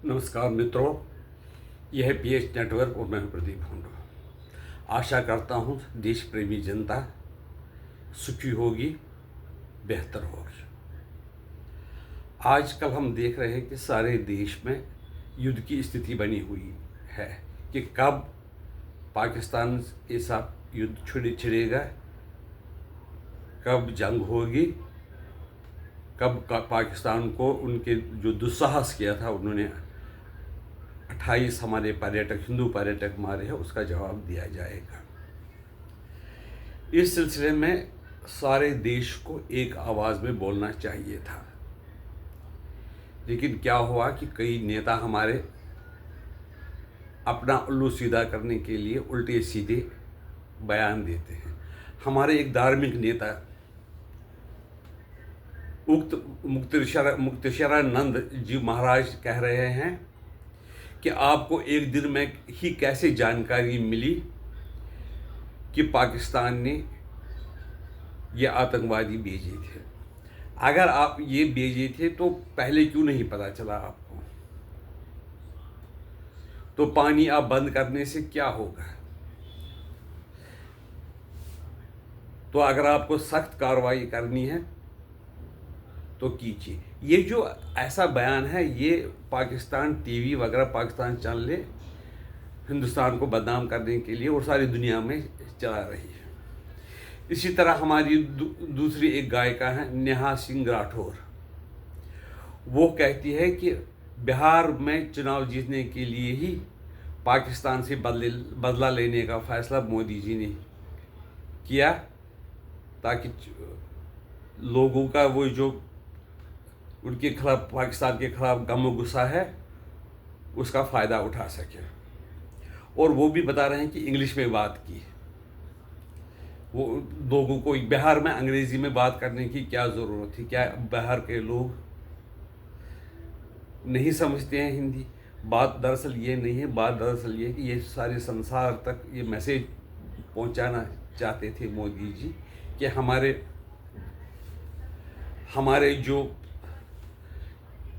नमस्कार मित्रों, यह है PH नेटवर्क और मैं हूं प्रदीप हुंडा। आशा करता हूं देश प्रेमी जनता सुखी होगी, बेहतर होगी। आजकल हम देख रहे हैं कि सारे देश में युद्ध की स्थिति बनी हुई है कि कब पाकिस्तान के साथ युद्ध छिड़ेगा, कब जंग होगी, कब पाकिस्तान को उनके जो दुस्साहस किया था, उन्होंने 28 हमारे पर्यटक हिंदू पर्यटक मारे हैं, उसका जवाब दिया जाएगा। इस सिलसिले में सारे देश को एक आवाज़ में बोलना चाहिए था, लेकिन क्या हुआ कि कई नेता हमारे अपना उल्लू सीधा करने के लिए उल्टे सीधे बयान देते हैं। हमारे एक धार्मिक नेता मुक्तेश्वरानंद जी महाराज कह रहे हैं कि आपको एक दिन में ही कैसे जानकारी मिली कि पाकिस्तान ने ये आतंकवादी भेजे थे। अगर आप ये भेजे थे तो पहले क्यों नहीं पता चला आपको? तो पानी आप बंद करने से क्या होगा? तो अगर आपको सख्त कार्रवाई करनी है तो कीजिए। ये जो ऐसा बयान है, ये पाकिस्तान टीवी वगैरह, पाकिस्तान चैनलें हिंदुस्तान को बदनाम करने के लिए और सारी दुनिया में चला रही है। इसी तरह हमारी दूसरी एक गायिका है नेहा सिंह राठौर। वो कहती है कि बिहार में चुनाव जीतने के लिए ही पाकिस्तान से बदला लेने का फैसला मोदी जी ने किया, ताकि लोगों का वो जो उनके खिलाफ, पाकिस्तान के खिलाफ गम और गुस्सा है, उसका फ़ायदा उठा सके। और वो भी बता रहे हैं कि इंग्लिश में बात की। वो लोगों को बिहार में अंग्रेज़ी में बात करने की क्या ज़रूरत थी? क्या बिहार के लोग नहीं समझते हैं हिंदी? बात दरअसल ये नहीं है, बात दरअसल ये है कि ये सारे संसार तक ये मैसेज पहुंचाना चाहते थे मोदी जी कि हमारे जो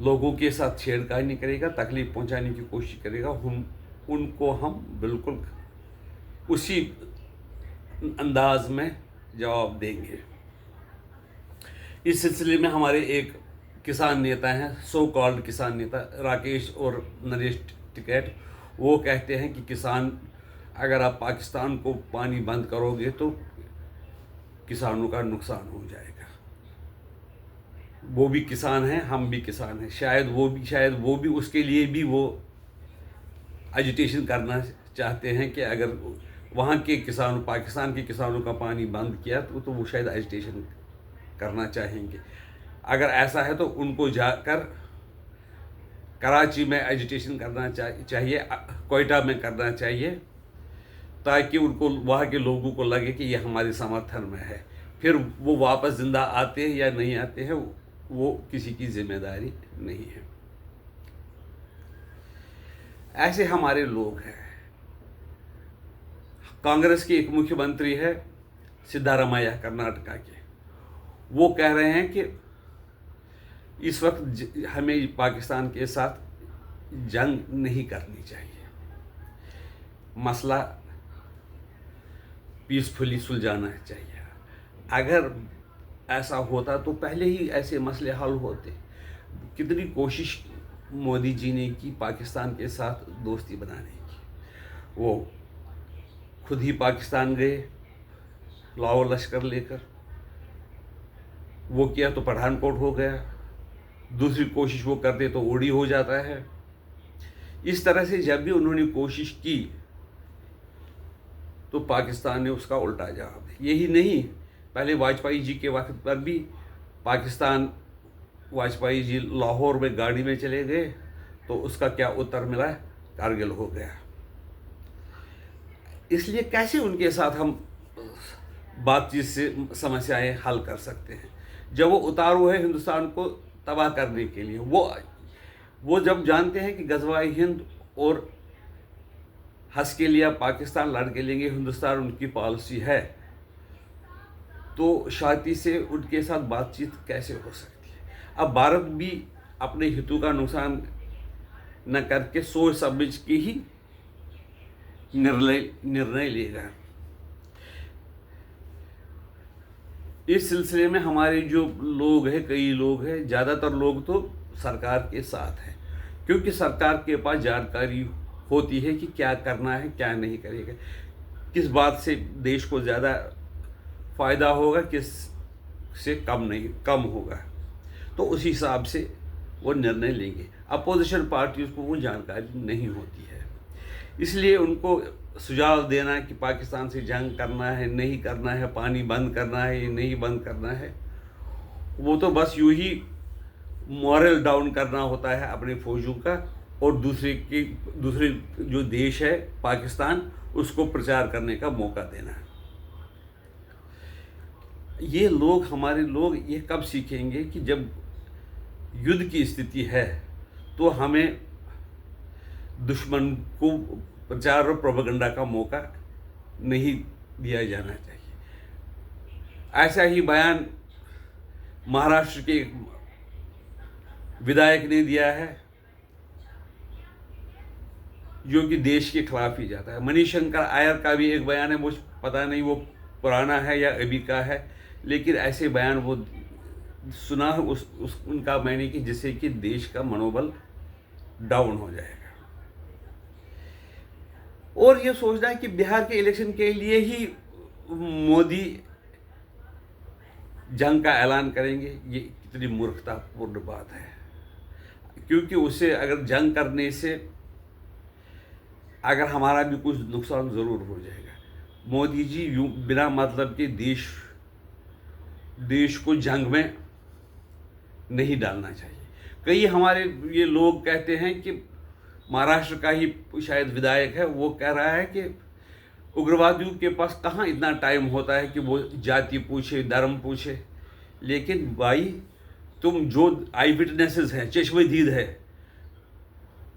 लोगों के साथ छेड़खानी करेगा, तकलीफ पहुंचाने की कोशिश करेगा, उनको हम बिल्कुल उसी अंदाज में जवाब देंगे। इस सिलसिले में हमारे एक किसान नेता हैं, सो कॉल्ड किसान नेता राकेश और नरेश टिकैत, वो कहते हैं कि किसान, अगर आप पाकिस्तान को पानी बंद करोगे तो किसानों का नुकसान हो जाएगा। वो भी किसान हैं, हम भी किसान हैं। शायद वो भी उसके लिए भी वो एजिटेशन करना चाहते हैं कि अगर वहाँ के किसानों, पाकिस्तान के किसानों का पानी बंद किया तो वो शायद एजिटेशन करना चाहेंगे। अगर ऐसा है तो उनको जाकर कराची में एजिटेशन करना चाहिए, कोयटा में करना चाहिए, ताकि उनको, वहाँ के लोगों को लगे कि ये हमारे समर्थन में है। फिर वो वापस ज़िंदा आते हैं या नहीं आते हैं, वो किसी की जिम्मेदारी नहीं है। ऐसे हमारे लोग हैं। कांग्रेस के एक मुख्यमंत्री है सिद्धारमैया, कर्नाटका के, वो कह रहे हैं कि इस वक्त हमें पाकिस्तान के साथ जंग नहीं करनी चाहिए, मसला पीसफुली सुलझाना चाहिए। अगर ऐसा होता तो पहले ही ऐसे मसले हल होते। कितनी कोशिश मोदी जी ने की पाकिस्तान के साथ दोस्ती बनाने की। वो खुद ही पाकिस्तान गए लाहौर लश्कर लेकर, वो किया तो पठानकोट हो गया। दूसरी कोशिश वो करते तो उड़ी हो जाता है। इस तरह से जब भी उन्होंने कोशिश की तो पाकिस्तान ने उसका उल्टा जवाब दिया। यही नहीं, पहले वाजपेयी जी के वक्त पर भी वाजपेयी जी लाहौर में गाड़ी में चले गए तो उसका क्या उत्तर मिला? कारगिल हो गया। इसलिए कैसे उनके साथ हम बातचीत से समस्याएं हल कर सकते हैं, जब वो उतारू है हिंदुस्तान को तबाह करने के लिए? वो जब जानते हैं कि गज़वाए हिंद और हंस के लिया पाकिस्तान लड़ के लेंगे हिंदुस्तान, उनकी पॉलिसी है, तो शांति से उनके साथ बातचीत कैसे हो सकती है? अब भारत भी अपने हितों का नुकसान न करके सोच समझ के ही निर्णय लेगा। इस सिलसिले में हमारे जो लोग हैं, कई लोग हैं, ज़्यादातर लोग तो सरकार के साथ हैं, क्योंकि सरकार के पास जानकारी होती है कि क्या करना है, क्या नहीं करेगा, किस बात से देश को ज़्यादा फ़ायदा होगा, किस से कम होगा, तो उस हिसाब से वो निर्णय लेंगे। अपोजिशन पार्टीज़ को वो जानकारी नहीं होती है, इसलिए उनको सुझाव देना कि पाकिस्तान से जंग करना है, नहीं करना है, पानी बंद करना है, ये नहीं बंद करना है, वो तो बस यूं ही मॉरल डाउन करना होता है अपने फौजों का, और दूसरे जो देश है पाकिस्तान, उसको प्रचार करने का मौका देना है। ये लोग, हमारे लोग, ये कब सीखेंगे कि जब युद्ध की स्थिति है तो हमें दुश्मन को प्रचार और प्रोपेगेंडा का मौका नहीं दिया जाना चाहिए। ऐसा ही बयान महाराष्ट्र के एक विधायक ने दिया है, जो कि देश के खिलाफ ही जाता है। मणिशंकर आयर का भी एक बयान है, मुझे पता नहीं वो पुराना है या अभी का है, लेकिन ऐसे बयान वो सुना उनका मैंने कि जिससे कि देश का मनोबल डाउन हो जाएगा। और ये सोचना है कि बिहार के इलेक्शन के लिए ही मोदी जंग का ऐलान करेंगे, ये कितनी मूर्खतापूर्ण बात है, क्योंकि उससे अगर जंग करने से अगर हमारा भी कुछ नुकसान ज़रूर हो जाएगा। मोदी जी यूँ बिना मतलब के देश को जंग में नहीं डालना चाहिए। कई हमारे ये लोग कहते हैं कि महाराष्ट्र का ही शायद विधायक है, वो कह रहा है कि उग्रवादियों के पास कहाँ इतना टाइम होता है कि वो जाति पूछे, धर्म पूछे। लेकिन भाई, तुम जो आई विटनेसेस हैं, चश्मदीद है,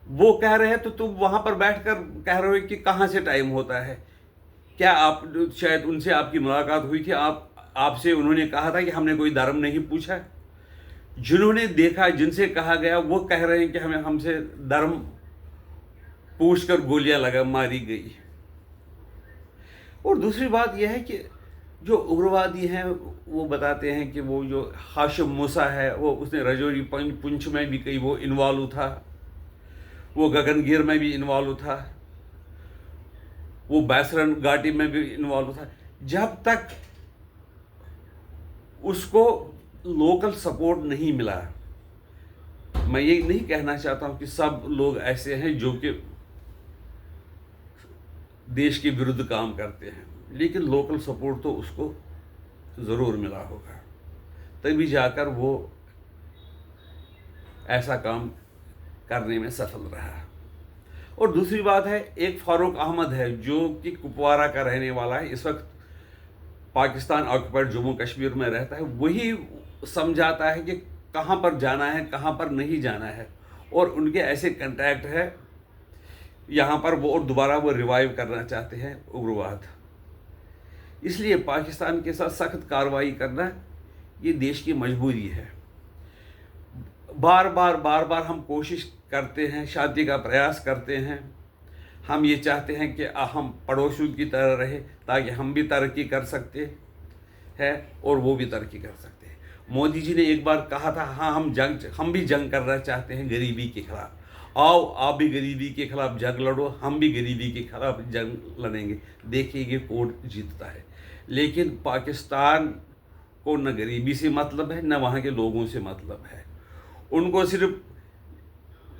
वो कह रहे हैं तो तुम वहाँ पर बैठकर कह रहे हो कि कहाँ से टाइम होता है। क्या आप शायद उनसे आपकी मुलाकात हुई थी, आपसे उन्होंने कहा था कि हमने कोई धर्म नहीं पूछा? जिन्होंने देखा, जिनसे कहा गया, वो कह रहे हैं कि हमसे धर्म पूछकर गोलियां मारी गई। और दूसरी बात यह है कि जो उग्रवादी हैं वो बताते हैं कि वो जो हाशिम मूसा है, वो उसने रजौरी पुंछ में भी कहीं वो इन्वॉल्व था, वो गगनगिर में भी इन्वॉल्व था, वो बैसरन घाटी में भी इन्वॉल्व था। जब तक उसको लोकल सपोर्ट नहीं मिला, मैं ये नहीं कहना चाहता हूँ कि सब लोग ऐसे हैं जो कि देश के विरुद्ध काम करते हैं, लेकिन लोकल सपोर्ट तो उसको ज़रूर मिला होगा, तभी जाकर वो ऐसा काम करने में सफल रहा। और दूसरी बात है, एक फारूक अहमद है जो कि कुपवारा का रहने वाला है, इस वक्त पाकिस्तान ऑक्युपाइड जम्मू कश्मीर में रहता है। वही समझाता है कि कहाँ पर जाना है, कहाँ पर नहीं जाना है, और उनके ऐसे कॉन्टैक्ट है यहाँ पर वो, और दोबारा वो रिवाइव करना चाहते हैं उग्रवाद। इसलिए पाकिस्तान के साथ सख्त कार्रवाई करना ये देश की मजबूरी है। बार बार हम कोशिश करते हैं, शांति का प्रयास करते हैं, हम ये चाहते हैं कि हम पड़ोसियों की तरह रहे ताकि हम भी तरक्की कर सकते हैं और वो भी तरक्की कर सकते हैं। मोदी जी ने एक बार कहा था, हाँ हम भी जंग करना चाहते हैं गरीबी के खिलाफ, आओ आप भी गरीबी के खिलाफ जंग लड़ो, हम भी गरीबी के खिलाफ जंग लड़ेंगे, देखिए ये कौन जीतता है। लेकिन पाकिस्तान को न गरीबी से मतलब है, न वहाँ के लोगों से मतलब है। उनको सिर्फ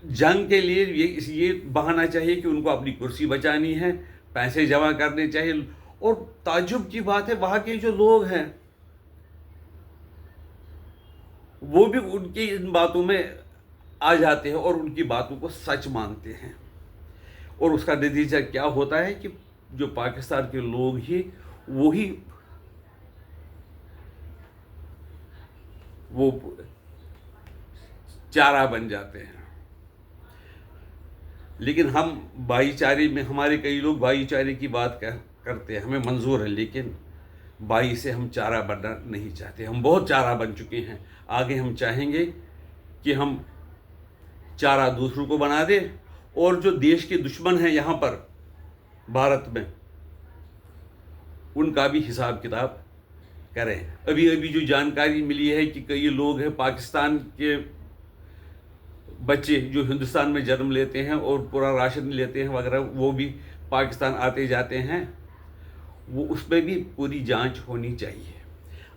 जंग के लिए ये बहाना चाहिए कि उनको अपनी कुर्सी बचानी है, पैसे जमा करने चाहिए। और ताज्जुब की बात है, वहाँ के जो लोग हैं वो भी उनकी इन बातों में आ जाते हैं और उनकी बातों को सच मानते हैं। और उसका नतीजा क्या होता है कि जो पाकिस्तान के लोग ही वो चारा बन जाते हैं। लेकिन हम भाईचारे में, हमारे कई लोग भाईचारे की बात करते हैं, हमें मंजूर है, लेकिन भाई से हम चारा बनना नहीं चाहते। हम बहुत चारा बन चुके हैं, आगे हम चाहेंगे कि हम चारा दूसरों को बना दे, और जो देश के दुश्मन हैं यहाँ पर भारत में, उनका भी हिसाब किताब करें। अभी अभी जो जानकारी मिली है कि कई लोग हैं पाकिस्तान के बच्चे जो हिंदुस्तान में जन्म लेते हैं और पूरा राशन लेते हैं वगैरह, वो भी पाकिस्तान आते जाते हैं, वो उसमें भी पूरी जांच होनी चाहिए।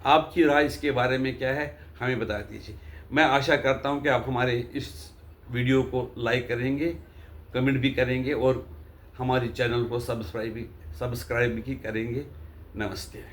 आपकी राय इसके बारे में क्या है, हमें बता दीजिए। मैं आशा करता हूं कि आप हमारे इस वीडियो को लाइक करेंगे, कमेंट भी करेंगे और हमारे चैनल को सब्सक्राइब भी करेंगे। नमस्ते।